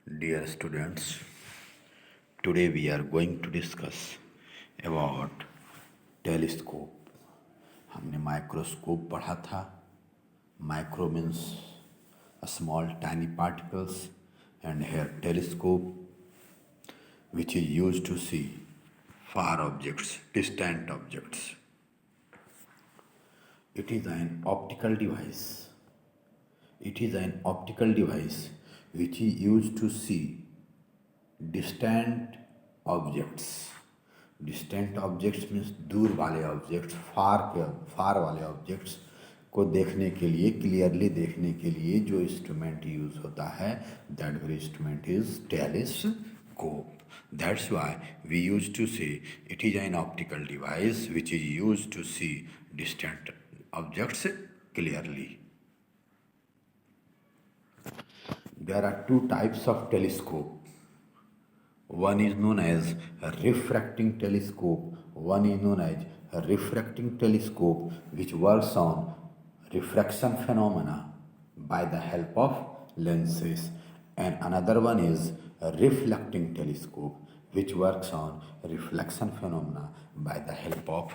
Dear students, today we are going to discuss about telescope. हमने microscope पढ़ा था. Micro means a small tiny particles, and here telescope, which is used to see far objects, distant objects. It is an optical device. It is an optical device which is used to see distant objects. Distant objects means दूर वाले objects, फार वाले objects को देखने के लिए, clearly देखने के लिए जो इंस्ट्रूमेंट यूज होता है, that very instrument is telescope. That's why we used to say it is an optical device which is used to see distant objects clearly. There are two types of telescope. One is known as a refracting telescope. One is known as a refracting telescope which works on refraction phenomena by the help of lenses. And another one is a reflecting telescope which works on reflection phenomena by the help of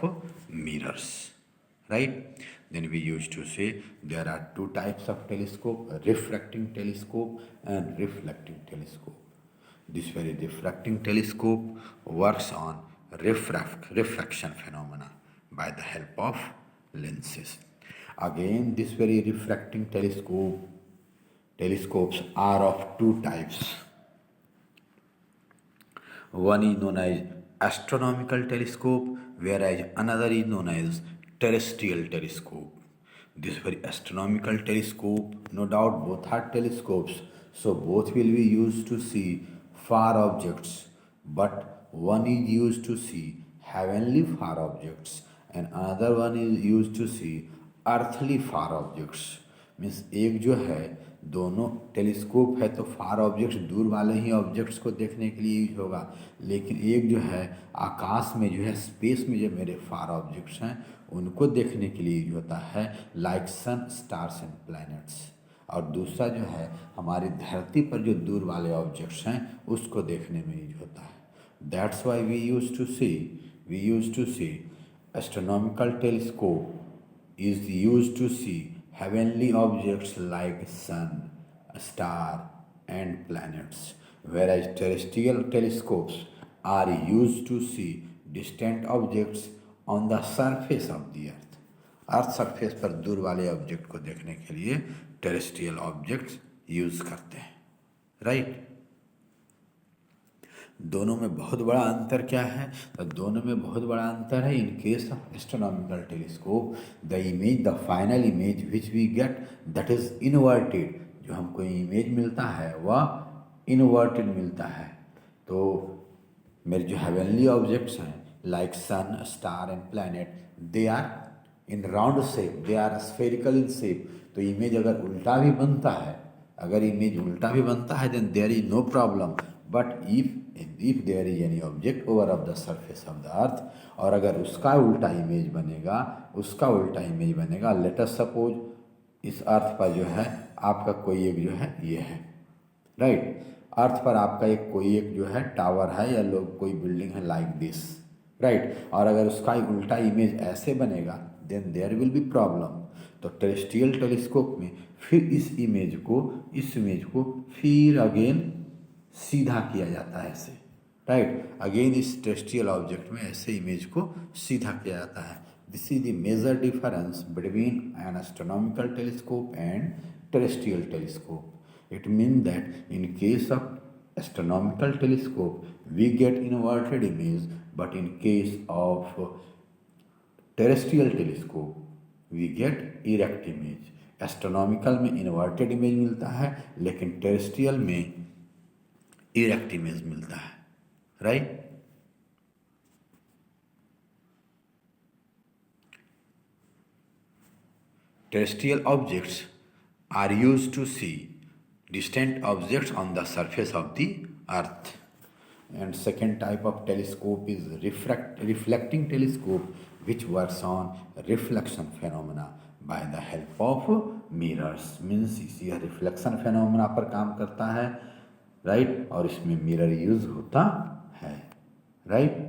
mirrors. Right? Then we used to say there are two types of telescope, a refracting telescope and reflecting telescope. This very refracting telescope works on refraction phenomena by the help of lenses. Again, this very refracting telescopes are of two types. One is known as astronomical telescope, whereas another is known as terrestrial telescope. This very astronomical telescope, no doubt both are telescopes, so both will be used to see far objects, but one is used to see heavenly far objects and another one is used to see earthly far objects. Means एक जो है, दोनों telescope है तो far objects, दूर वाले ही objects को देखने के लिए यूज होगा, लेकिन एक जो है आकाश में जो है, स्पेस में जो मेरे फार ऑब्जेक्ट्स हैं उनको देखने के लिए यूज होता है, like sun, stars and planets. और दूसरा जो है हमारी धरती पर जो दूर वाले ऑब्जेक्ट्स हैं उसको देखने में यूज होता है. That's why we use to see astronomical telescope is use to see heavenly objects like sun, star and planets, whereas terrestrial telescopes are used to see distant objects on the surface of the earth. Earth surface पर दूर वाले object को देखने के लिए terrestrial objects use करते हैं. Right? दोनों में बहुत बड़ा अंतर क्या है? तो दोनों में बहुत बड़ा अंतर है. In case of astronomical telescope the image, the final image which we get, that is inverted. जो हमको इमेज मिलता है वह इनवर्टेड मिलता है. तो मेरे जो हेवनली ऑब्जेक्ट्स हैं like sun, star and planet, they are in round shape, they are spherical in shape. तो इमेज अगर उल्टा भी बनता है, then there is no problem. But if there is any object over of the surface of the earth, और अगर उसका उल्टा इमेज बनेगा, लेट अस सपोज इस अर्थ पर जो है आपका कोई एक जो है ये है, राइट? अर्थ पर आपका कोई एक जो है टावर है या कोई बिल्डिंग है लाइक दिस, राइट? और अगर उसका उल्टा इमेज ऐसे बनेगा then there will be problem. तो टेरेस्ट्रियल टेलीस्कोप में फिर इस इमेज को फिर अगेन सीधा किया जाता है ऐसे, राइट? अगेन इस टेरेस्ट्रियल ऑब्जेक्ट में ऐसे इमेज को सीधा किया जाता है. This is the major difference between an astronomical telescope and terrestrial telescope. It mean that in case of astronomical telescope we get inverted image, but in case of terrestrial telescope we get erect image. Astronomical में inverted image मिलता है, लेकिन terrestrial में erect image मिलता है, right? Terrestrial objects are used to see distant objects on the surface of the earth. And second type of telescope is reflecting telescope, which works on reflection phenomena by the help of mirrors. Means यह reflection phenomena पर काम करता है right, और इसमें mirror use होता है, right.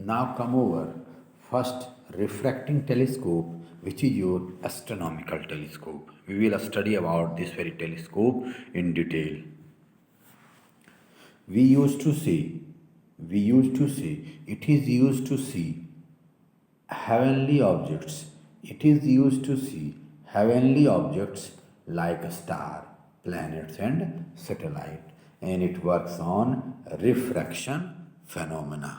Now come over. First, refracting telescope, which is your astronomical telescope. We will study about this very telescope in detail. We used to say, it is used to see heavenly objects. It is used to see heavenly objects like a star, planets, and satellite, and it works on refraction phenomena.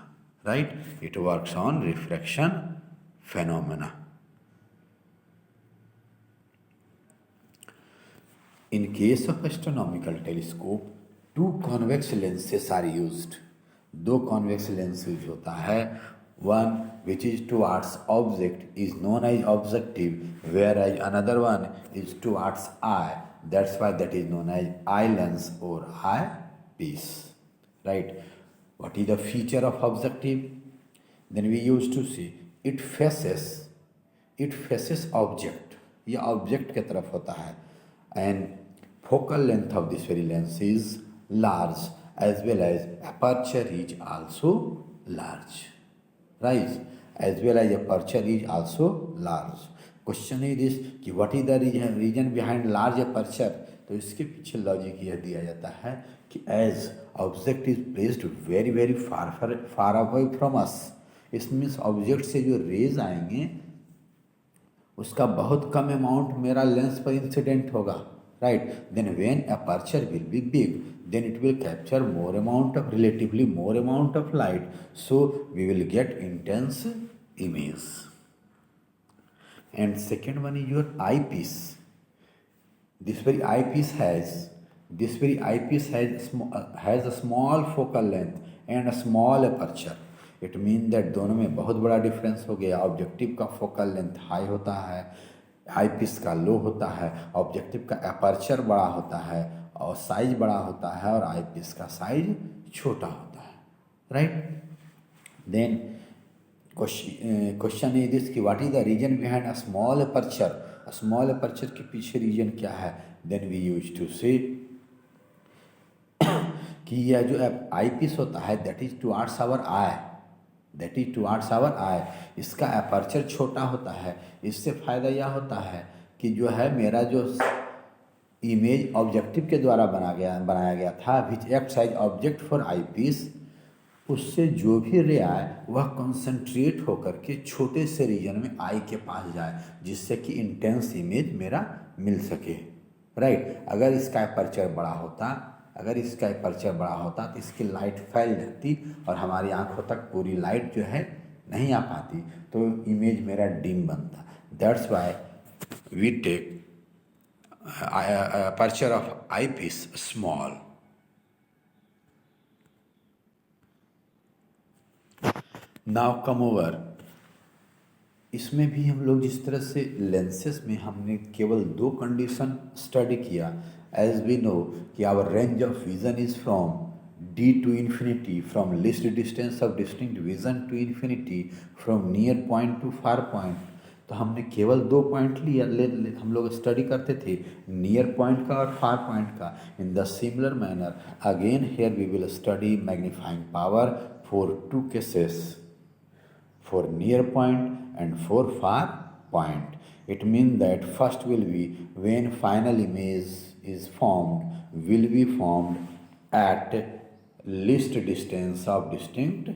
Right? It works on refraction phenomena. In case of astronomical telescope, two convex lenses are used. दो convex lenses use होता है. One which is towards object is known as objective, whereas another one is towards eye. That's why that is known as eye lens or eye piece. Right? What is the feature of objective? Then we used to see it faces object. ये object के तरफ होता है. And focal length of this very lens is large, as well as aperture is also large. Right? As well as aperture is also large. Question is this कि what is the reason behind large aperture? तो इसके पीछे logic यह दिया जाता है कि as object is placed very far away from us, इस मीन्स ऑब्जेक्ट से जो रेज आएंगे उसका बहुत कम अमाउंट मेरा लेंस पर इंसिडेंट होगा. Right. Then when aperture will be big, then it will capture relatively more amount of light, so we will get intense image. And second one is your eyepiece. This very eyepiece has a small focal length and a small aperture. It mean that दोनों में बहुत बड़ा difference हो गया. Objective का focal length high होता है, आई piece का लो होता है. ऑब्जेक्टिव का अपर्चर बड़ा होता है और साइज बड़ा होता है, और आई पीस का साइज छोटा होता है. Right. Then question is this कि what is the reason behind a small aperture. Small aperture के पीछे रीजन क्या है? देन वी यूज टू से कि यह जो आई पीस होता है दैट इज टुवार्ड्स आवर आई, इसका अपर्चर छोटा होता है. इससे फ़ायदा यह होता है कि जो है मेरा जो इमेज ऑब्जेक्टिव के द्वारा बनाया गया था, which acts as object for eyepiece, उससे जो भी रे आए वह कंसंट्रेट होकर के छोटे से रीजन में आई के पास जाए, जिससे कि इंटेंस इमेज मेरा मिल सके. राइट. अगर इसका अपर्चर बड़ा होता तो इसकी लाइट फैल जाती और हमारी आंखों तक पूरी लाइट जो है नहीं आ पाती, तो इमेज मेरा डिम बनता. That's why we take aperture of I piece small. Now come over. इसमें भी हम लोग जिस तरह से लेंसेस में हमने केवल दो कंडीशन स्टडी किया. एज वी नो कि our range of vision is from D to infinity, from least distance of distinct vision to infinity, from near point to far point. तो हमने केवल दो पॉइंट लिया, हम लोग स्टडी करते थे नियर पॉइंट का और फार पॉइंट का. In the similar manner again here we will study magnifying power for two cases, for near point and for far point. It means that first will be when final image is formed, will be formed at least distance of distinct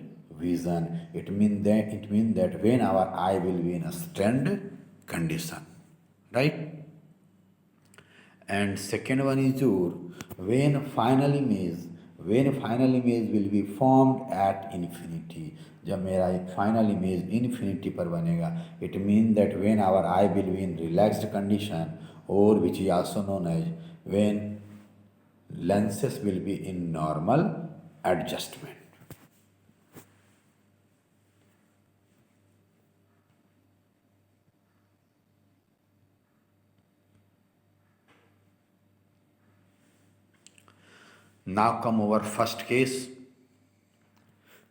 vision. It means that when our eye will be in a strand condition, right? And second one is your when final image will be formed at infinity. जब मेरा एक final image infinity पर बनेगा, it mean that when our eye will be in relaxed condition, और which is also known as when lenses will be in normal adjustment. Now come over first case.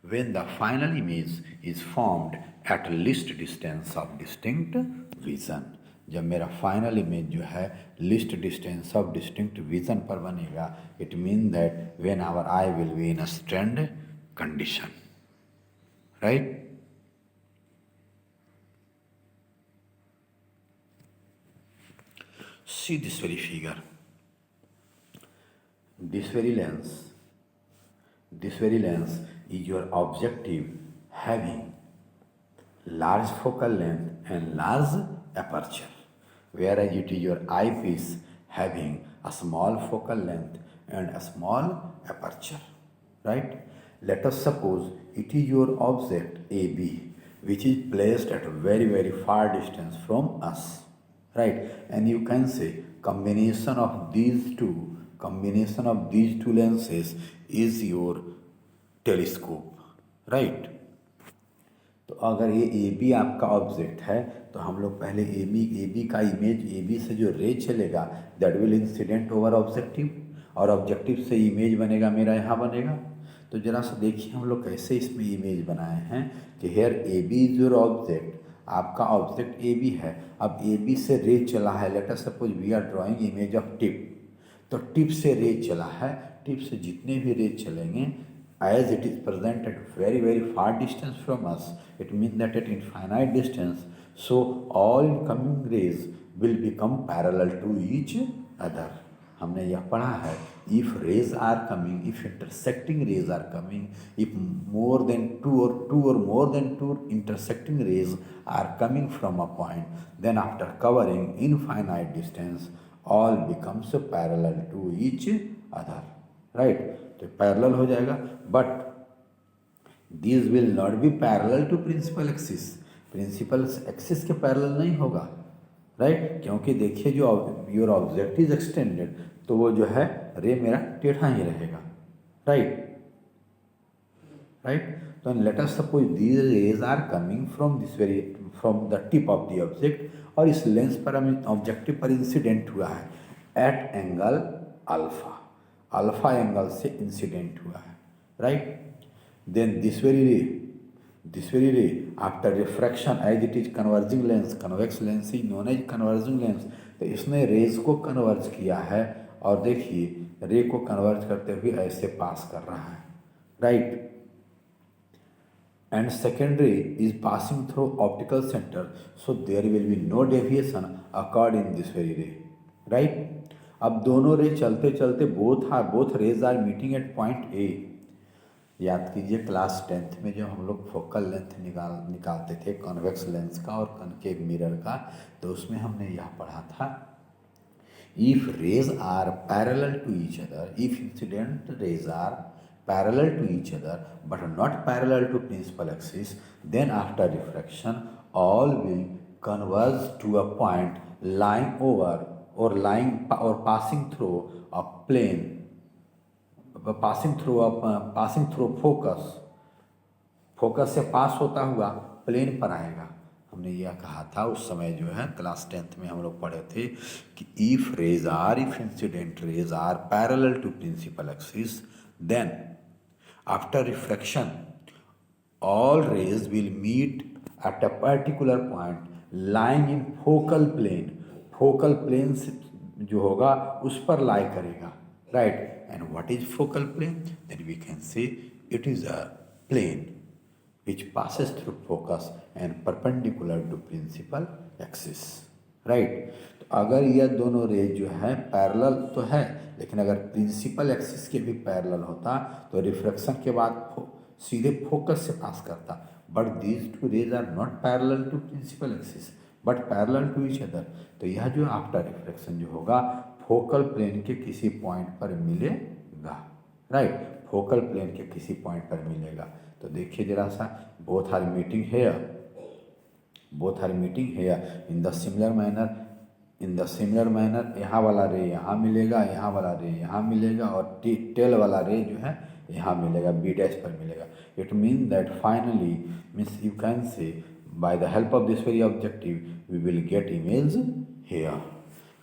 When the final image is formed at least distance of distinct vision, जब मेरा final image जो है least distance of distinct vision पर बनेगा, it mean that when our eye will be in a stand condition, right. See this very figure. This very lens is your objective having large focal length and large aperture, whereas it is your eyepiece having a small focal length and a small aperture, right? Let us suppose it is your object AB, which is placed at a very, very far distance from us, right? And you can say combination of these two lenses is your telescope, right? तो अगर ये A B आपका object है तो हम लोग पहले A B का इमेज, ए बी से जो रे चलेगा that will incident over objective, और ऑब्जेक्टिव से इमेज बनेगा मेरा यहाँ बनेगा. तो जरा सा देखिए हम लोग कैसे इसमें इमेज बनाए हैं कि here A B is your object, आपका ऑब्जेक्ट ए बी है. अब ए बी से रे चला है, let us suppose we are drawing image of tip, तो टिप से रे चला है, टिप से जितने भी रे चलेंगे as it is present at very, very far distance from us, it means that at infinite distance, so all incoming rays will become parallel to each other. हमने यह पढ़ा है, if rays are coming, if intersecting rays are coming, if more than two or more than two intersecting rays are coming from a point, then after covering infinite distance, all becomes parallel to each other, right? तो parallel हो जाएगा, but this will not be parallel to principal axis, principal axis के parallel नहीं होगा, right? क्योंकि देखिए जो your object is extended, तो वो जो है रे मेरा टेढ़ा ही रहेगा, राइट. तो let us suppose these rays are coming from the tip of the object, और इस लेंस पर ऑब्जेक्टिव पर इंसिडेंट हुआ है एट एंगल अल्फा एंगल से इंसिडेंट हुआ है, right. Then this very ray after refraction as it is converging lens, convex lens is known as converging lens, तो इसने रेज को कन्वर्ज किया है, और देखिए रे को कन्वर्ज करते हुए ऐसे पास कर रहा है, right. And second ray is passing through optical centre, so there will be no deviation accord in this very ray, right. अब दोनों रे चलते चलते both rays are meeting at point A. याद कीजिए क्लास 10th में जब हम लोग फोकल लेंथ निकालते थे कॉन्वेक्स लेंस का और कनकेव मिरर का, तो उसमें हमने यह पढ़ा था, if rays are parallel to each other, if incident rays are parallel to each other but not parallel to principal axis, then after refraction all will converge to a point lying over or passing through a plane, passing through focus से pass होता हुआ plane पर आएगा. हमने यह कहा था उस समय जो है क्लास 10th में हम लोग पढ़े थे कि if incident rays are parallel to principal axis, then after refraction all rays will meet at a particular point lying in focal plane. Focal plane जो होगा उस पर लाई करेगा, right. And what is focal plane? Then we can say it is a plane which passes through focus and perpendicular to principal axis, right. तो अगर यह दोनों रे जो है पैरेलल तो है, लेकिन अगर प्रिंसिपल एक्सिस के भी पैरेलल होता तो रिफ्रैक्शन के बाद सीधे फोकस से पास करता, but these two rays are not parallel to principal axis but parallel to each other. तो यह जो आफ्टर रिफ्रैक्शन जो होगा फोकल प्लेन के किसी पॉइंट पर मिलेगा, राइट. फोकल प्लेन के किसी पॉइंट पर मिलेगा. तो देखिए जरा सा, both are meeting here in the similar manner. यहाँ वाला रे यहाँ मिलेगा, यहाँ वाला रे यहाँ मिलेगा, और टेल वाला रे जो है यहाँ मिलेगा, बी डैश पर मिलेगा. It mean that finally means you can say by the help of this very objective we will get image here.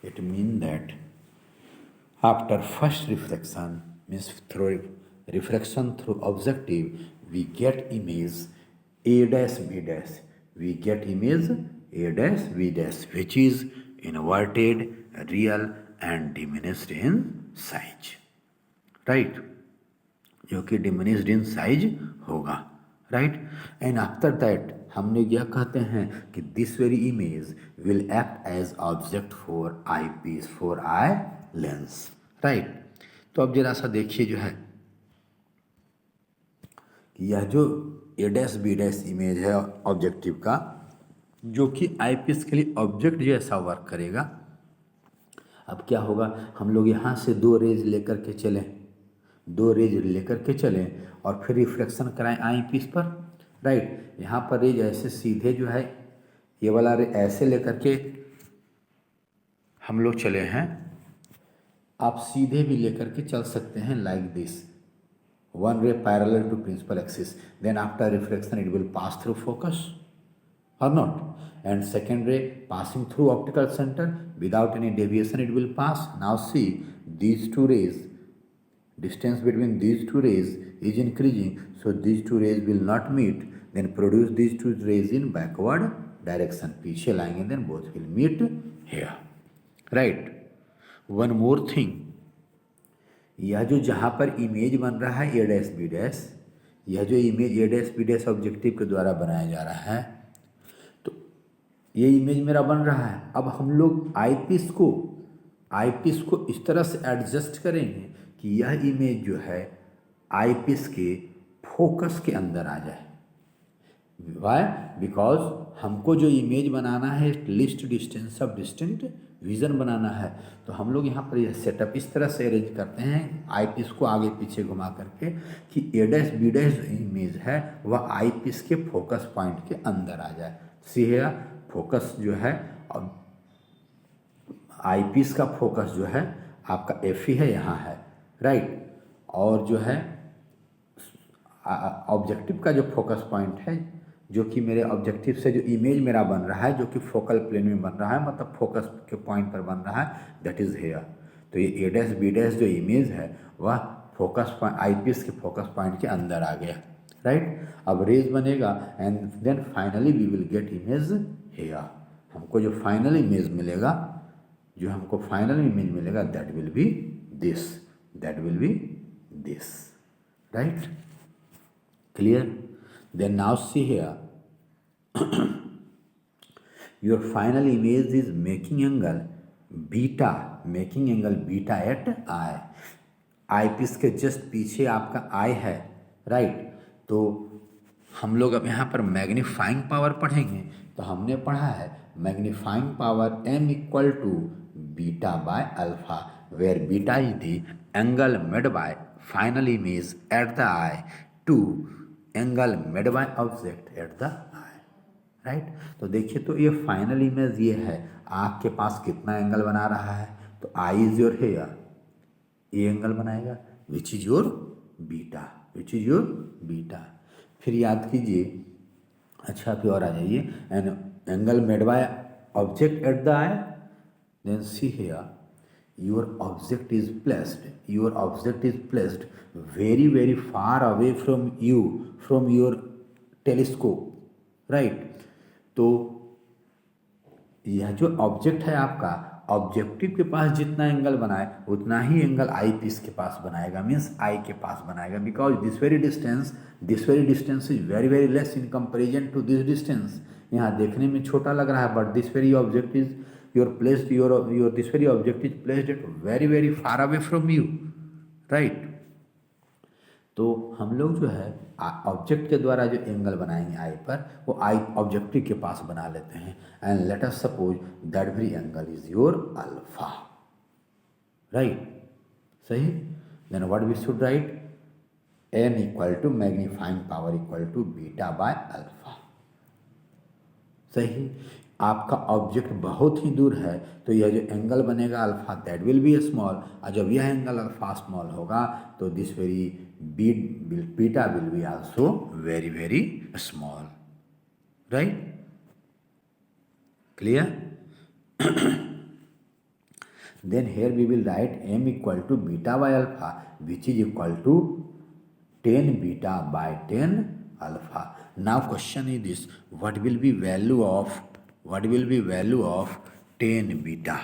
It means that after first reflection means through refraction through objective we get image A dash B dash. We get image A dash B dash which is inverted, real and diminished in size. Right? जो कि diminished in size होगा. Right? And after that हमने क्या कहते हैं कि this very image will act as object for eyepiece, for eye lens. Right? तो अब जरा सा देखिए जो है कि यह जो ए डैश बी डैश इमेज है ऑब्जेक्टिव का, जो कि आईपीएस के लिए ऑब्जेक्ट जैसा वर्क करेगा. अब क्या होगा, हम लोग यहाँ से दो रेज लेकर के चलें और फिर रिफ्लेक्शन कराएं आईपीएस पर. राइट, यहाँ पर रेज ऐसे सीधे जो है ये वाला रे ऐसे लेकर के हम लोग चले हैं. आप सीधे भी लेकर के चल सकते हैं like this, one ray parallel to principal axis, then after reflection it will pass through focus or not, and second ray passing through optical center without any deviation it will pass. Now see, these two rays, distance between these two rays is increasing, so these two rays will not meet, then produce these two rays in backward direction, पीछे लाएंगे, then both will meet here. Right. One more thing, यह जो जहाँ पर image बन रहा है ए dash B dash, यह जो image A dash B dash objective के द्वारा बनाया जा रहा है, तो ये इमेज मेरा बन रहा है. अब हम लोग आईपीस को इस तरह से एडजस्ट करेंगे कि यह इमेज जो है आईपीस के फोकस के अंदर आ जाए. वाई? बिकॉज हमको जो इमेज बनाना है least distance of distinct vision बनाना है. तो हम लोग यहाँ पर यह सेटअप इस तरह से अरेंज करते हैं आईपीस को आगे पीछे घुमा करके कि ए डैश बी डैश जो इमेज है वह आईपीस के फोकस पॉइंट के अंदर आ जाए. सी है फोकस जो है, आईपीस का फोकस जो है आपका एफ ही है, यहाँ है. राइट, और जो है ऑब्जेक्टिव का जो फोकस पॉइंट है, जो कि मेरे ऑब्जेक्टिव से जो इमेज मेरा बन रहा है, जो कि फोकल प्लेन में बन रहा है, मतलब फोकस के पॉइंट पर बन रहा है, दैट इज़ हेयर. तो ये ए डैश बी डैश जो इमेज है वह फोकस पॉइंट आईपीएस के फोकस पॉइंट के अंदर आ गया. राइट, अब रेज बनेगा and then finally we will get image here. हमको जो फाइनल इमेज मिलेगा, that will be this. Right, clear? Then now see here, your final image is making angle beta at eye. Eyepiece के just पीछे आपका आई है. Right, तो हम लोग अब यहाँ पर मैग्नीफाइंग पावर पढ़ेंगे. तो हमने पढ़ा है magnifying power m equal to beta by alpha, where beta is the angle made by final image at the eye to angle made by object at the eye. Right, तो देखिए, तो ये final image ये है, आँख के पास कितना angle बना रहा है, तो आई इज योर हेयर, ये एंगल बनाएगा विच इज योर बीटा. फिर याद कीजिए, अच्छा फिर और आ जाइए, an angle made by object at the eye, then see here your object is placed very far away from you, from your telescope. Right, तो यह जो ऑब्जेक्ट है आपका, ऑब्जेक्टिव के पास जितना एंगल बनाए उतना ही एंगल आई पीस के पास बनाएगा, मीन्स आई के पास बनाएगा. Because this very distance is very less in comparison to this distance. यहाँ देखने में छोटा लग रहा है, but this very object is this very object is placed at very far away from you. Right, तो हम लोग जो है ऑब्जेक्ट के द्वारा जो एंगल बनाएंगे आई पर, वो आई ऑब्जेक्टिव के पास बना लेते हैं. And let us suppose that very angle is your alpha. Right, सही. Then what we should write, m equal to magnifying power equal to beta by alpha. सही. आपका ऑब्जेक्ट बहुत ही दूर है, तो यह जो एंगल बनेगा alpha, that will B small. और जब यह एंगल अल्फा स्मॉल होगा तो this very beta will be also very small. Right, clear? then here we will write m equal to beta by alpha, which is equal to 10 beta by 10 alpha. Now question is this, what will be value of 10 beta?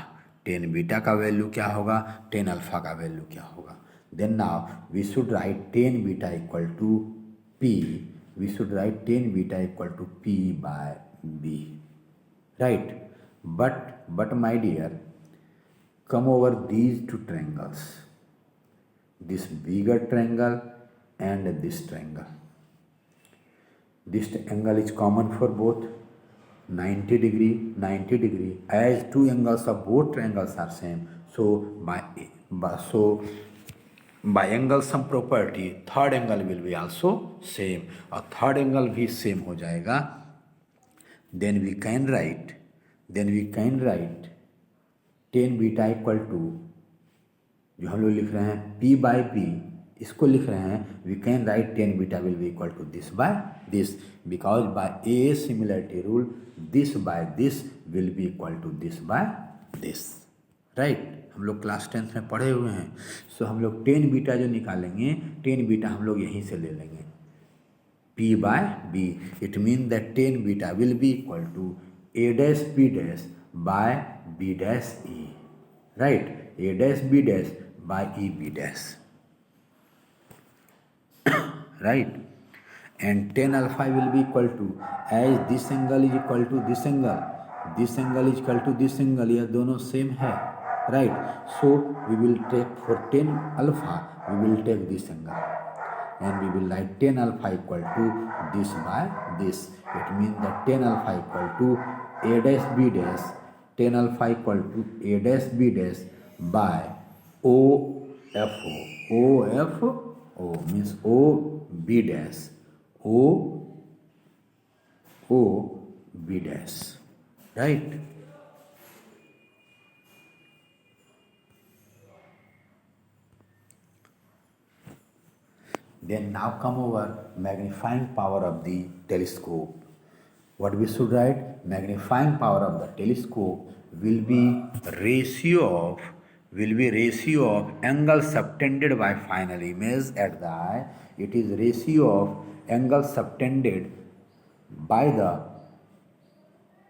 10 beta का value क्या होगा, 10 alpha का value क्या होगा? Then now we should write 10 beta equal to p. We should write 10 beta equal to p by b, right? But my dear, come over these two triangles, this bigger triangle and this triangle. This angle is common for both, 90 degree. As two angles of both triangles are same, so by angle sum property third angle will be also same, और third angle भी same हो जाएगा. Then we can write 10 beta equal to, जो हम लोग लिख रहे हैं p by b, इसको लिख रहे हैं, we can write 10 beta will be equal to this by this, because by a similarity rule this by this will be equal to this by this, right? हम लोग क्लास 10th में पढ़े हुए हैं. सो हम लोग 10 बीटा जो निकालेंगे, 10 बीटा हम लोग यहीं से ले लेंगे, p by b. It mean that 10 beta will be equal to a dash b dash by b dash e, right? a dash b dash by e b dash, right? And 10 alpha will be equal to, as this angle is equal to this angle, this angle is equal to this angle, यह दोनों same है, right? So we will take for 10 alpha, we will take this angle, and we will write 10 alpha equal to this by this. It means that 10 alpha equal to a dash b dash, 10 alpha equal to a dash b dash by o f o. O f o means o b dash, o b dash, right? Then now come over magnifying power of the telescope. What we should write? Magnifying power of the telescope will be ratio of angle subtended by final image at the eye. It is ratio of angle subtended by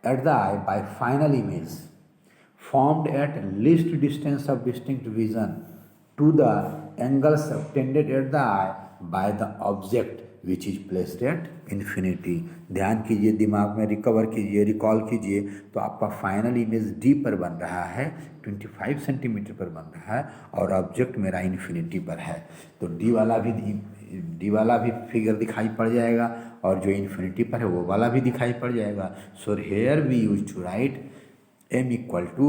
at the eye by final image formed at least distance of distinct vision to the angle subtended at the eye by the object which is placed at infinity. ध्यान कीजिए, दिमाग में recover कीजिए, recall कीजिए. तो आपका final image D पर बन रहा है, 25 सेंटीमीटर पर बन रहा है, और ऑब्जेक्ट मेरा इन्फिनिटी पर है. तो डी वाला भी फिगर दिखाई पड़ जाएगा, और जो इन्फिनिटी पर है वो वाला भी दिखाई पड़ जाएगा. So here we use to write M equal to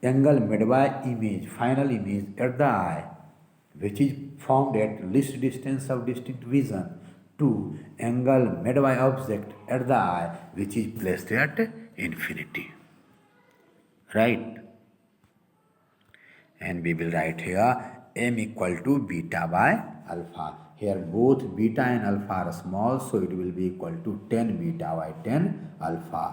angle made by image, final image at the eye, which is formed at least distance of distinct vision to angle made by object at the eye which is placed at infinity, right? And we will write here m equal to beta by alpha. Here both beta and alpha are small, so it will be equal to 10 beta by 10 alpha.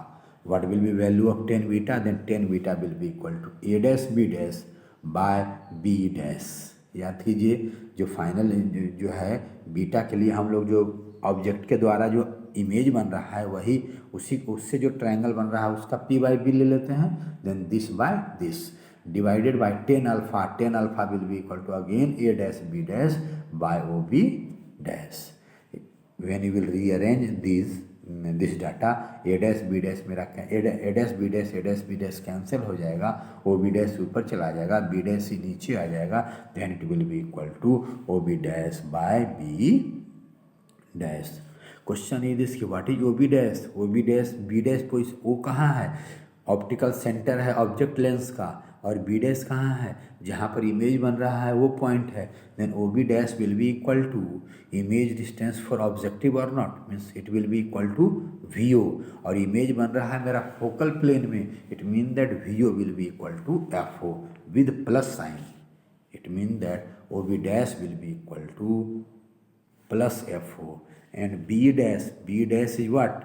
What will be value of 10 beta? Then 10 beta will be equal to a dash b dash by b dash. याद कीजिए, जो final जो है beta के लिए हम लोग जो ऑब्जेक्ट के द्वारा जो इमेज बन रहा है वही उससे जो ट्रायंगल बन रहा है उसका p बाई b ले लेते हैं. Then this by this divided by 10 alpha. 10 alpha will be equal to again a dash b dash by o b dash. When you will rearrange this data, A dash B dash मेरा A dash B dash cancel हो जाएगा, ओ B dash ऊपर चला जाएगा, B dash नीचे आ जाएगा. Then it will be equal to O B dash by B dash. Question is this कि what is O B dash? O B dash B dash को ओ कहाँ है? ऑप्टिकल सेंटर है ऑब्जेक्ट लेंस का, और बी डैश कहाँ है? जहाँ पर इमेज बन रहा है वो पॉइंट है. Then O B dash will be equal to image distance for objective और not, means it will be equal to V O, और इमेज बन रहा है मेरा फोकल प्लेन में. It mean that V O will be equal to F O with plus sign. It mean that O B dash will be equal to plus F O, and B dash is what?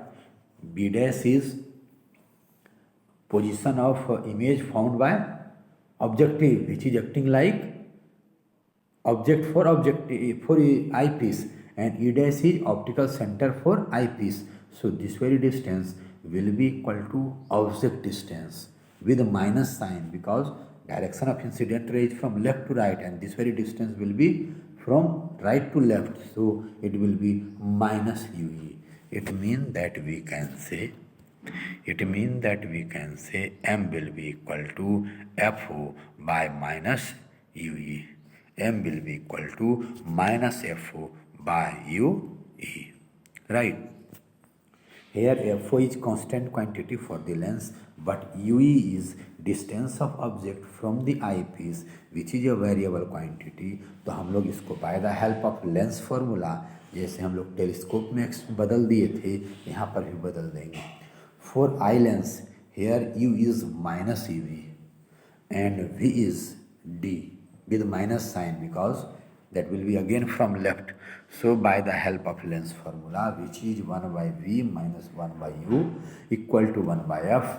B dash is position of image found by objective which is acting like object for objective for eyepiece, and E dash is optical center for eyepiece. So this very distance will be equal to object distance with a minus sign, because direction of incident ray is from left to right, and this very distance will be from right to left. So it will be minus UE. It means that we can say m will be equal to FO by minus UE. M will be equal to minus FO by UE. Right. Here FO is constant quantity for the lens, but UE is distance of object from the eyepiece, which is a variable quantity. तो हम लोग इसको by the help of lens formula, जैसे हम लोग telescope में बदल दिए थे, यहाँ पर भी बदल देंगे. For eye lens, here U is minus UV and V is D with minus sign, because that will be again from left. So by the help of lens formula, which is 1 by V minus 1 by U equal to 1 by F,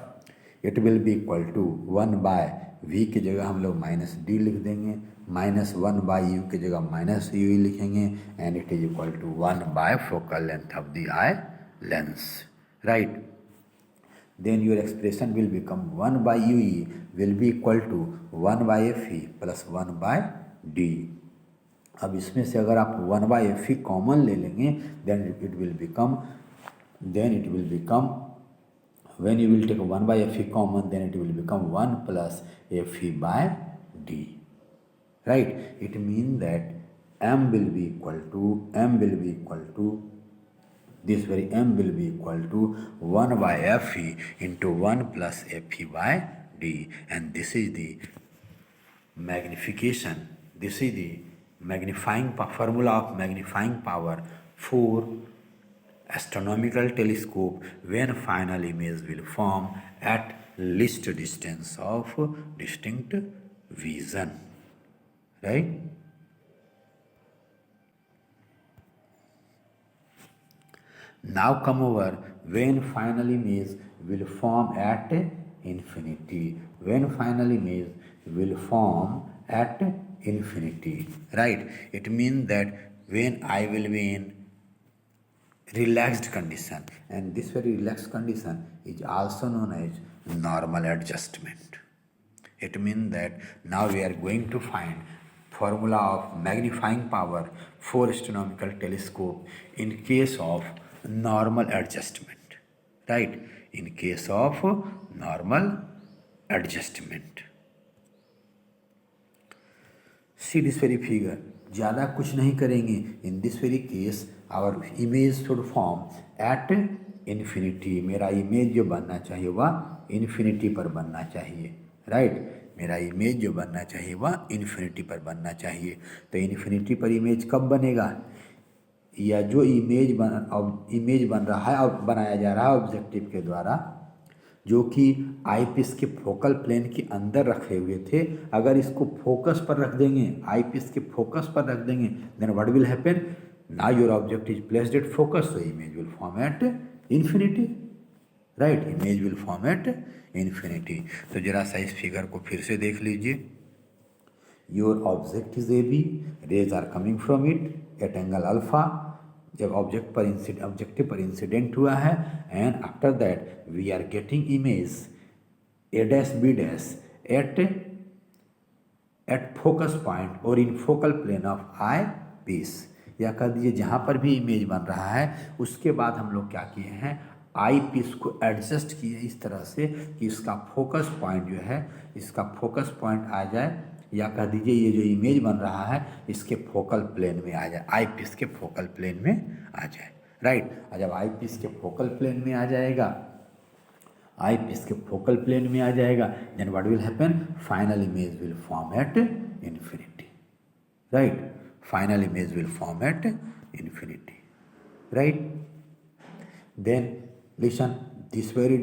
it will be equal to 1 by V की जगह हम लोग minus D लिख देंगे, minus 1 by U की जगह minus UE लिखेंगे, and it is equal to 1 by focal length of the eye lens. Right. Then your expression will become 1 by UE will be equal to 1 by FE plus 1 by D. अब इसमें से अगर आप 1 by FE common ले लेंगे, then it will become when you will take 1 by FE common, then it will become 1 plus FE by D. Right. It means that M will be equal to this very M will be equal to 1 by FE into 1 plus FE by D, and this is the magnification. This is the formula of magnifying power for astronomical telescope when final image will form at least distance of distinct vision. Right? Now come over when final image will form at infinity. When final image will form at infinity. Right? It means that when I will be in relaxed condition, and this very relaxed condition is also known as normal adjustment. It means that now we are going to find formula of magnifying power for astronomical telescope in case of normal adjustment. Right? In case of normal adjustment. See this very figure. ज़्यादा कुछ नहीं करेंगे. In this very case our image should form at infinity. मेरा image जो बनना चाहिए वह infinity पर बनना चाहिए. राइट. मेरा इमेज जो बनना चाहिए वह इन्फिनिटी पर बनना चाहिए. तो इन्फिनिटी पर इमेज कब बनेगा, या जो इमेज बन रहा है और बनाया जा रहा है ऑब्जेक्टिव के द्वारा, जो कि आईपीस के फोकल प्लेन के अंदर रखे हुए थे, अगर इसको फोकस पर रख देंगे, आईपीस के फोकस पर रख देंगे, then what will happen, now your object is placed at focus, so image will form at infinity. Right. Image will form at infinity. तो जरा सा इस फिगर को फिर से देख लीजिए. Your object is A B, rays are coming from it at angle alpha. जब ऑब्जेक्टिव पर इंसिडेंट हुआ है, and after that we are getting image A dash B dash at focus point और in focal plane of I piece, या कह दीजिए जहाँ पर भी इमेज बन रहा है, उसके बाद हम लोग क्या किए हैं, आई पीस को एडजस्ट किए इस तरह से कि इसका फोकस पॉइंट जो है, इसका फोकस पॉइंट आ जाए, या कह दीजिए ये जो इमेज बन रहा है इसके फोकल प्लेन में आ जाए, आई पीस के फोकल प्लेन में आ जाए. राइट. और जब आई पीस के फोकल प्लेन में आ जाएगा, आई पीस के फोकल प्लेन में आ जाएगा, then what will happen, final image will form at infinity. Right. Final image will form at infinity. Right. Then listen, this very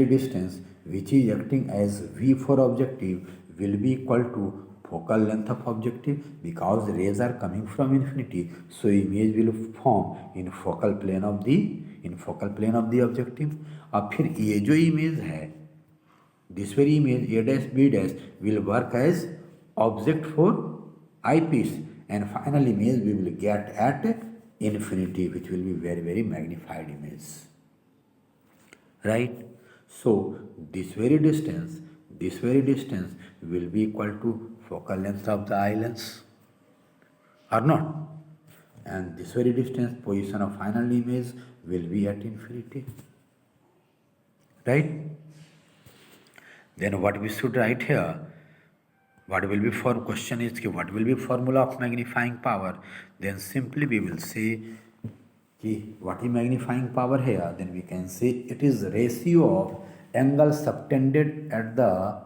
distance which is acting as V for objective will be equal to focal length of objective, because rays are coming from infinity, so image will form in focal plane of the objective. अब फिर ये जो image है, this very image a dash b dash will work as object for eyepiece, and final image we will get at infinity, which will be very, very magnified image, right? So this very distance will be equal to focal length of the eye lens, or not? And this very distance, position of final image, will be at infinity, right? Then what we should write here, what will be for question is what will be formula of magnifying power? Then simply we will say what is magnifying power here? Then we can say it is ratio of angle subtended at the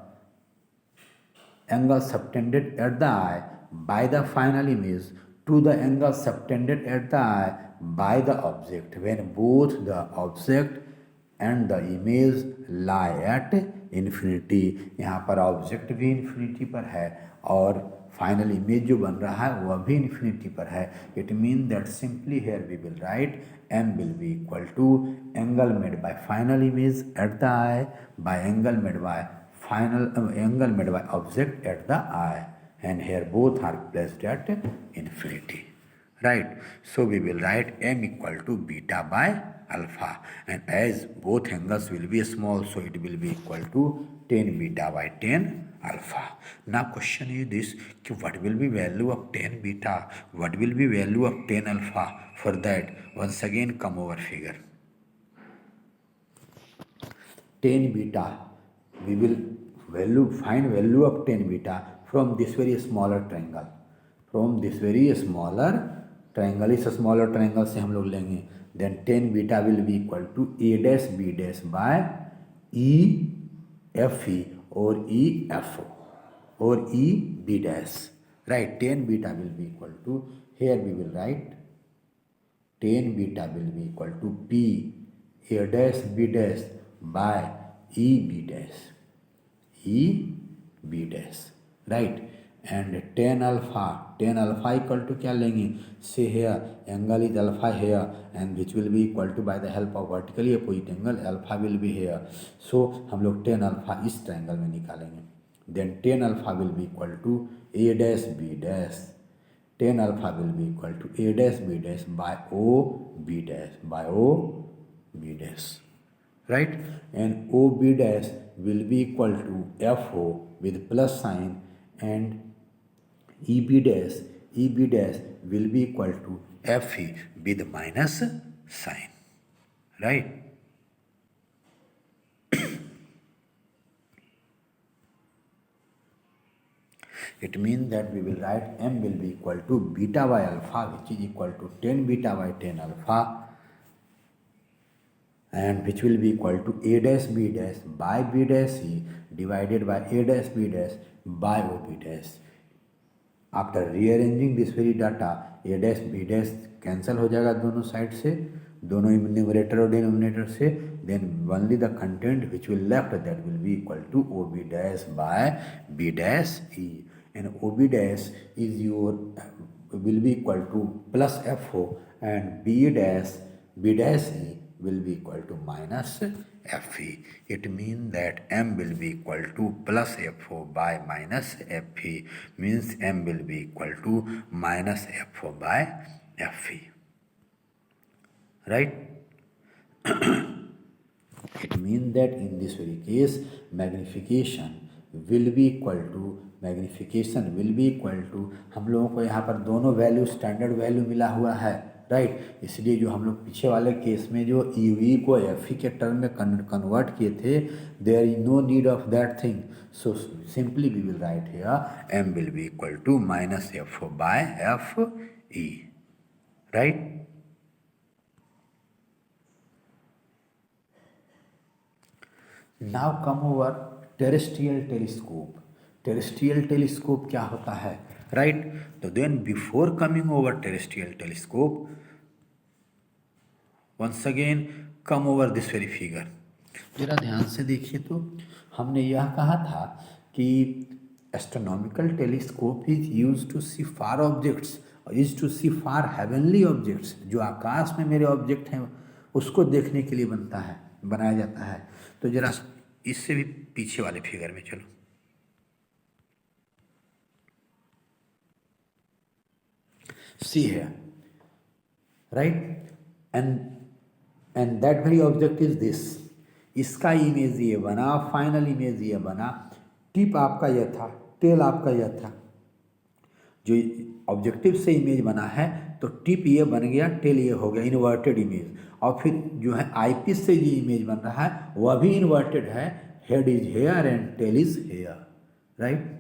eye by the final image to the angle subtended at the eye by the object, when both the object and the image lie at infinity. यहाँ पर object भी infinity पर है और final image जो बन रहा है वह भी इन्फिनिटी पर है. It mean that simply here we will write m will be equal to angle made by final image at the eye by angle made by object at the eye, and here both are placed at infinity, right? So we will write m equal to beta by alpha, and as both angles will be small, so it will be equal to tan beta by tan alpha. Now question is this, what will be value of tan beta, what will be value of tan alpha? For that, once again come over figure. Tan beta, we will find value of tan beta from this very smaller triangle. From this very smaller triangle, इस smaller triangle से हम लोग लेंगे. Then tan beta will be equal to a dash b dash by e f e or e f o or e b dash, right? Tan beta will be equal to, here we will write tan beta will be equal to p a dash b dash by e b dash, right? And tan alpha equal to क्या लेंगे? Say here angle is alpha here, and which will be equal to, by the help of vertically opposite angle, alpha will be here. So हम लोग tan alpha इस triangle में निकालेंगे. Then tan alpha will be equal to a dash b dash. Tan alpha will be equal to a dash b dash by o b dash, right? And o b dash will be equal to f o with plus sign, and e b dash will be equal to f e with minus sign, right? It means that we will write m will be equal to beta by alpha, which is equal to tan beta by tan alpha, and which will be equal to a dash b dash by b dash e divided by a dash b dash by o b dash. After rearranging this very data, a dash b dash cancel हो जाएगा दोनों side से, दोनों numerator और denominator से. Then only the content which will left, that will be equal to o b dash by b dash e, and o b dash is your will be equal to plus f o, and b dash e will be equal to minus f e. It means that m will be equal to plus f o by minus f e, means m will be equal to minus f o by f e, right? It means that in this very case magnification will be equal to, हम लोगों को यहाँ पर दोनों value standard value मिला हुआ है, right? इसलिए जो हम लोग पीछे वाले केस में जो ई वी को एफ ई के टर्म में कन्वर्ट किए थे, there is no need of that thing. So simply we will write here M will be equal to minus F O by F E, right? Now come over terrestrial telescope. Terrestrial telescope क्या होता है, right? तो then before coming over terrestrial telescope, once again come over this very figure. जरा ध्यान से देखिए, तो हमने यह कहा था कि astronomical telescope is used to see far objects, is to see far heavenly objects. जो आकाश में मेरे ऑब्जेक्ट हैं उसको देखने के लिए बनता है, बनाया जाता है. तो जरा इससे भी पीछे वाले फिगर में चलो. See here, right? And that very object is this. इसका इमेज ये बना, फाइनल इमेज ये बना. टिप आपका यह था, टेल आपका यह था. जो ऑब्जेक्टिव से इमेज बना है तो टिप ये बन गया, टेल ये हो गया, इन्वर्टेड इमेज. और फिर जो है आईपीस से जो इमेज बन रहा है वह भी इन्वर्टेड है. Head is here and tail is here, right.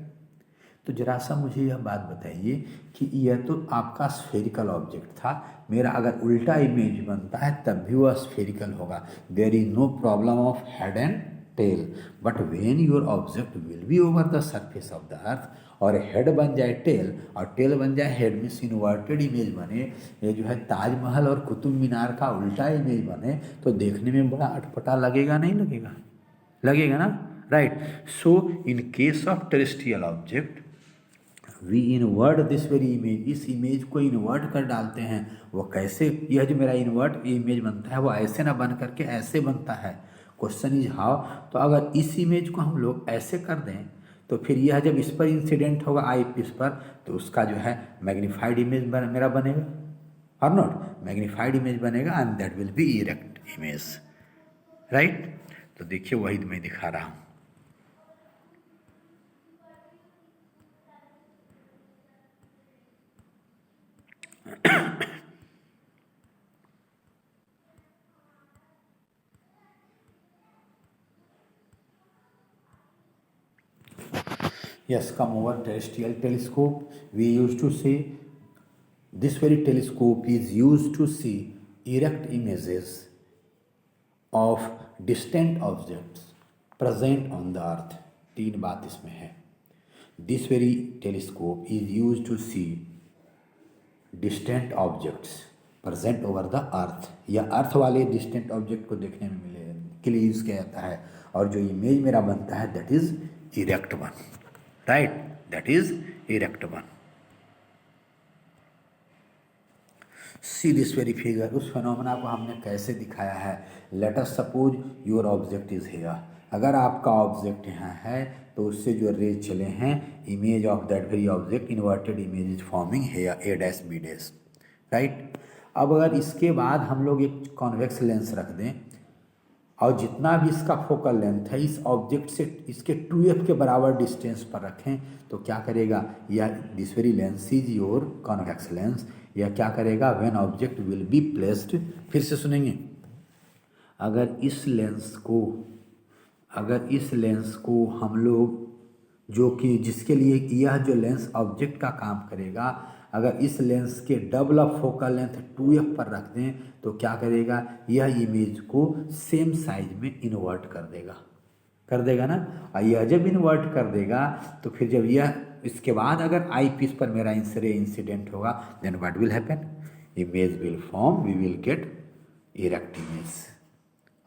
तो जरा सा मुझे यह बात बताइए कि यह तो आपका स्फेरिकल ऑब्जेक्ट था. मेरा अगर उल्टा इमेज बनता है तब भी वह स्फेरिकल होगा. There is no problem of head and tail. But when your object will be over the surface of the earth और हेड बन जाए टेल और टेल बन जाए हेड, मीन्स इन्वर्टेड इमेज बने, ये जो है ताजमहल और कुतुब मीनार का उल्टा इमेज बने, तो देखने में बड़ा अटपटा लगेगा, नहीं लगेगा? लगेगा ना, right. So in case of terrestrial object we invert this very image. इस इमेज को इन्वर्ट कर डालते हैं. वो कैसे? यह जो मेरा इन्वर्ट इमेज बनता है वो ऐसे ना बन करके ऐसे बनता है. Question is how. तो अगर इस इमेज को हम लोग ऐसे कर दें तो फिर यह जब इस पर इंसिडेंट होगा आई पीस पर तो उसका जो है मैग्नीफाइड इमेज मेरा बनेगा और नॉट. मैग्नीफाइड इमेज बनेगा and that will B erect image, right. तो देखिए वही मैं दिखा रहा हूँ. Yes, come over terrestrial telescope. We used to see this very telescope is used to see erect images of distant objects present on the earth. तीन बात इसमें है. This very telescope is used to see distant objects present over the earth. या अर्थ वाले distant object को देखने में मिले के लिए यूज किया जाता है. और जो इमेज मेरा बनता है that is erect one. Right, that is erect one. See this very figure. उस फिनोमेना को हमने कैसे दिखाया है. Let us suppose your object is here. अगर आपका ऑब्जेक्ट यहाँ है तो उससे जो रेज चले हैं, image of that very object inverted image is forming here A dash B dash, right. अब अगर इसके बाद हम लोग एक कॉन्वेक्स लेंस रख दें और जितना भी इसका फोकल लेंथ है इस ऑब्जेक्ट से इसके 2f के बराबर डिस्टेंस पर रखें तो क्या करेगा, या this very lens is your convex lens. या क्या करेगा, when object will be placed. फिर से सुनेंगे. अगर इस लेंस को हम लोग जो कि जिसके लिए यह जो लेंस ऑब्जेक्ट का काम करेगा, अगर इस लेंस के double of focal length 2f पर रख दें तो क्या करेगा, यह इमेज को सेम साइज में इन्वर्ट कर देगा ना. और यह जब इन्वर्ट कर देगा तो फिर जब यह इसके बाद अगर आई पीस पर मेरा इंसिडेंट होगा then what will happen, image will form, we will get erect image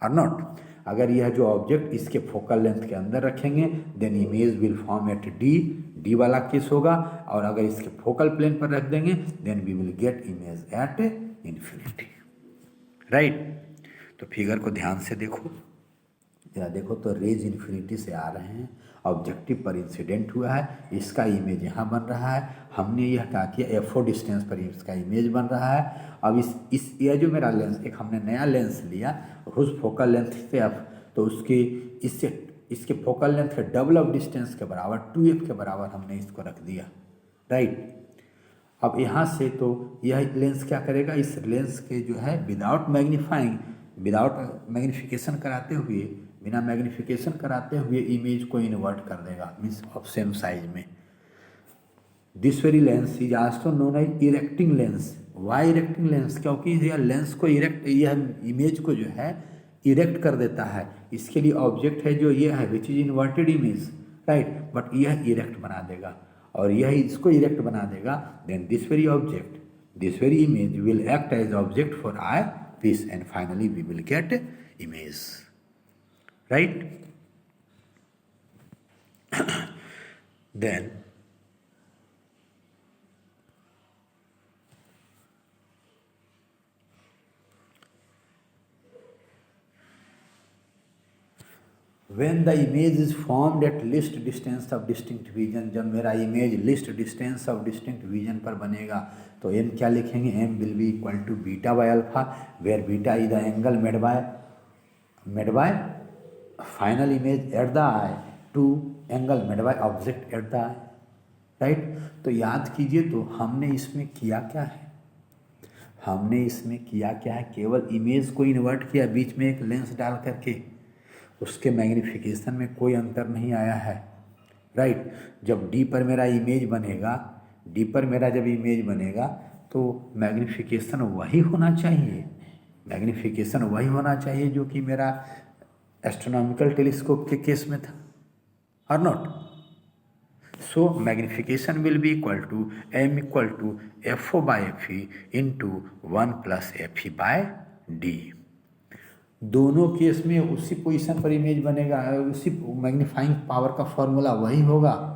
और नॉट. अगर यह जो ऑब्जेक्ट इसके फोकल लेंथ के अंदर रखेंगे then image will form at D वाला केस होगा. और अगर इसके फोकल प्लेन पर रख देंगे then we will get image at infinity, right. तो फिगर को ध्यान से देखो, या देखो तो रेज इन्फिनिटी से आ रहे हैं, ऑब्जेक्टिव पर इंसिडेंट हुआ है, इसका इमेज यहाँ बन रहा है. हमने यह क्या किया, F4 डिस्टेंस पर इसका इमेज बन रहा है. अब यह जो मेरा लेंस, एक हमने नया लेंस लिया उस फोकल लेंथ से F, तो इसके फोकल लेंथ के डबल ऑफ डिस्टेंस के बराबर 2f के बराबर हमने इसको रख दिया, राइट. अब यहाँ से तो यह लेंस क्या करेगा, इस लेंस के जो है विदाउट मैग्नीफिकेशन कराते हुए इमेज को इन्वर्ट कर देगा, मीन्स ऑफ सेम साइज में. This very lens is also known as erecting lens. Why erecting lens, क्योंकि यह लेंस को यह इमेज को जो है इरेक्ट कर देता है. इसके लिए ऑब्जेक्ट है जो ये है which is inverted image, right. But यह इरेक्ट बना देगा और यह इसको इरेक्ट बना देगा. Then this very object, this very image will act as object for eyepiece and finally we will get image, right. then when the image is formed at least distance of distinct vision, जब मेरा image least distance of distinct vision पर बनेगा तो M क्या लिखेंगे, M will be equal to beta by alpha, where beta is the angle made by final image at the eye to angle made by object at the eye, right. तो याद कीजिए, तो हमने इसमें किया क्या है, केवल इमेज को इन्वर्ट किया, बीच में एक लेंस डाल करके, उसके मैग्नीफिकेशन में कोई अंतर नहीं आया है, राइट। जब डी पर मेरा इमेज बनेगा, तो मैग्नीफिकेशन वही होना चाहिए, जो कि मेरा एस्ट्रोनॉमिकल टेलीस्कोप के केस में था, और not. So magnification will be equal to M equal to F O by F E into 1 plus F E by D. दोनों केस में उसी पोजीशन पर इमेज बनेगा, उसी मैग्नीफाइंग पावर का फॉर्मूला वही होगा।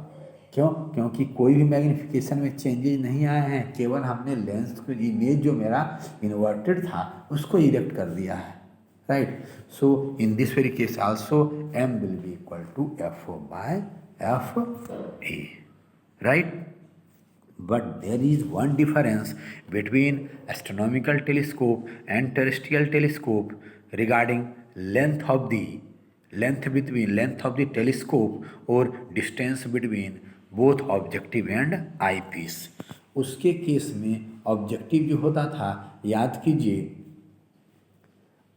क्योंकि कोई भी मैग्नीफिकेशन में चेंजेस नहीं आए हैं, केवल हमने लेंस को, इमेज जो मेरा इन्वर्टेड था उसको इरेक्ट कर दिया है, right. So in this very case also M will be equal to F O by F A, right. But there is one difference between astronomical telescope and terrestrial telescope regarding length of the telescope or distance between both objective and eyepiece। उसके case में objective जो होता था, याद कीजिए,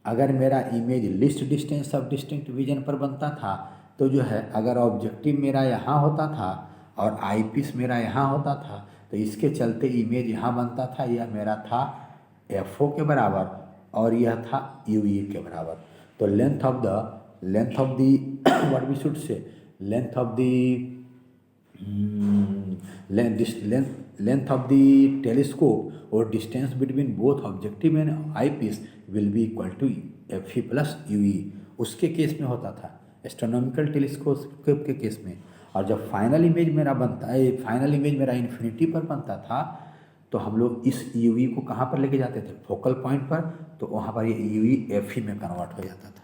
अगर मेरा image least distance of distinct vision पर बनता था, तो जो है अगर ऑब्जेक्टिव मेरा यहाँ होता था और आईपीस मेरा यहाँ होता था, तो इसके चलते इमेज यहाँ बनता था, यह मेरा था एफ ओ के बराबर और यह था यू ई के बराबर। तो length of the what we should say, length of the telescope और distance between both objective and I piece will be equal to F E plus U E. उसके केस में होता था, एस्ट्रोनॉमिकल टेलीस्कोप के case में। और जब final image मेरा इन्फिनिटी पर बनता था, तो हम लोग इस यू ई को कहाँ पर लेके जाते थे, फोकल पॉइंट पर, तो वहाँ पर ये यू ई एफ ई में कन्वर्ट हो जाता था।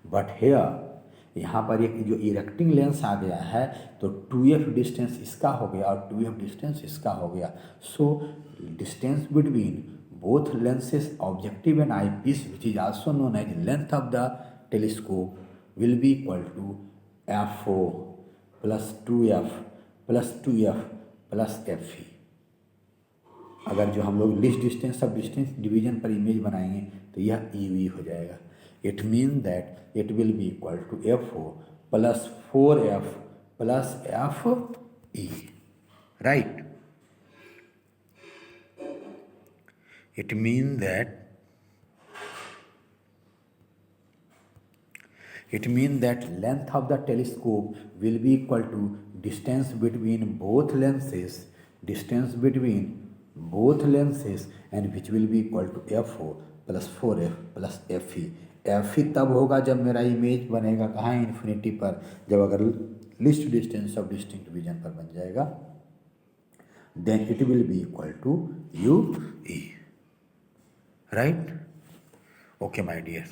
बट हेयर यहाँ पर एक जो इरेक्टिंग लेंस आ गया है, तो 2f डिस्टेंस इसका हो गया और 2f डिस्टेंस इसका हो गया। So distance between both lenses objective and I piece which is also known as length of the telescope will be equal to F O plus 2f plus F E. अगर जो हम लोग least distance of distance division पर image बनाएंगे, तो यह U E हो जाएगा। It mean that it will be equal to F O plus 4f plus F E, right. It mean that length of the telescope will be equal to distance between both lenses, and which will be equal to FO plus 4F plus FE। FE तब होगा जब मेरा image बनेगा कहाँ, infinity पर, जब अगर list distance of distinct vision पर बन जाएगा, then it will be equal to UE, right? Okay my dear।